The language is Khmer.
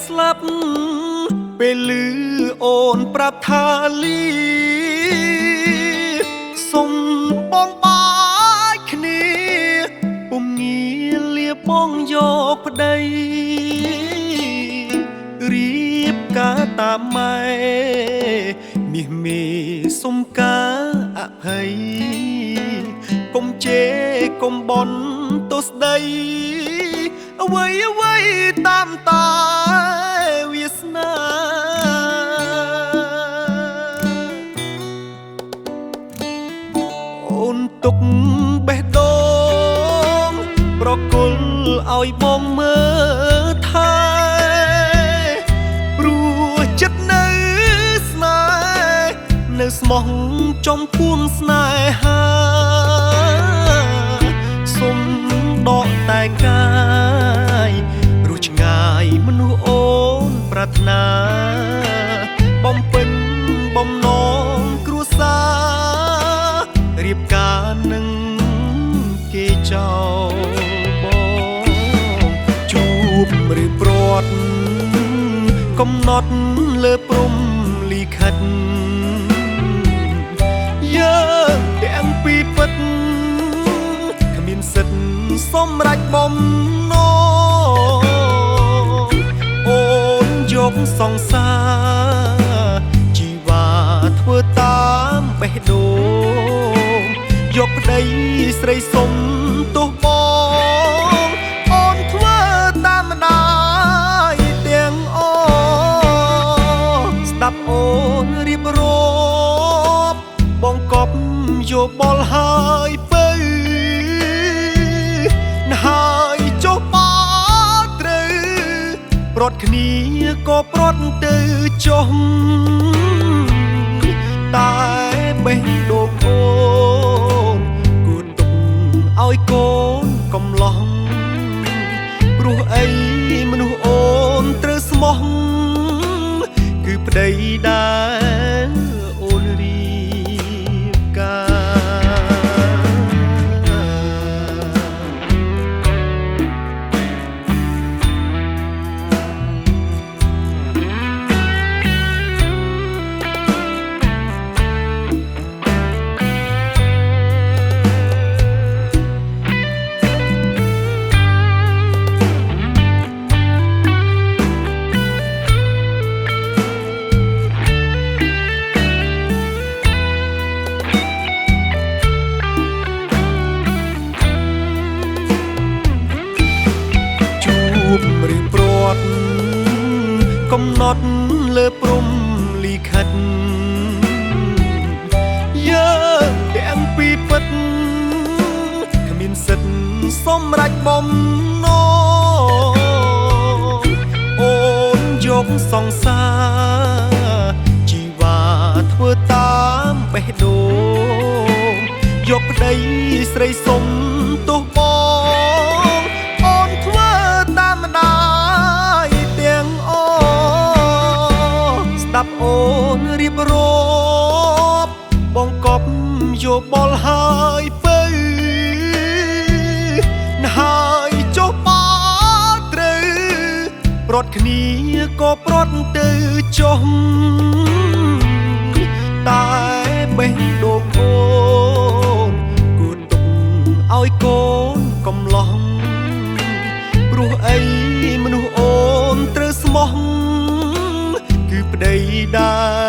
ស្លាប់ពេលឮអូនប្រាប់ថាលីសុំបងបាច់គ្នាពុំងាលៀបបងយកប្តីរៀបការតាមម៉ែមាសមេសុំការអភ័យកុំជេរកុំបន់ទោសស្ដីអ្វីអ្វីតាមតែវាសនាអូនទុកបេះដូងប្រគល់ឲ្យបងមើលថែព្រោះចិត្តនៅស្នេហ៍នៅស្មោះចំពួនស្នេហាសុំដកតែកាយរស់ឆ្ងាយមនុស្សអូនប្រាថ្នាបំពេញបំណងគ្រួសាររៀបការនឹងគេចោលបងជួបឬព្រាត់កំណត់លើព្រំលិខិតយើងទាំងពីរពិតគ្មានសិទ្ធសម្រេចបំណងអូនយកសង្សារជីវ៉ាធ្វើតាមបេះដូងយកប្តីស្រីសុំទោសបងអូនធ្វើតាមម្ដាយទាំងអស្ដាប់អូនរៀបរាប់បងកប់យកបល់ហើយទៅហើយចុះបោត្រូវប្រត់គ្នាក៏ប្រត់ទៅចុះតែបេះដូងអូនគួរទុកឲ្យកូនកំឡោះព្រោះអីមនុស្សអូនត្រូវស្មោះគឺប្តីដែលអូនរៀបការឬព្រាត់កំណត់លើព្រំលិខិតយើងទាំងពីរពិតគ្មានសិទ្ធសម្រេចបំណងអូនយកសង្សារជីវ៉ាធ្វើតាមបេះដូងយកប្តីស្រីសុំទោសបងអូនធ្វើតាមម្ដាយទាំងអស្ដាប់អូនរៀបរាប់បងកប់យកបល់ហើយទៅហើយចុះបោត្រូវប្រត់គ្នាក៏ប្រត់ទៅចុះតែបេះដូងអូនគួរទុកឲ្យកូនកំឡោះព្រោះអីមនុស្សអូនត្រូវស្មោះគឺប្តីដែរ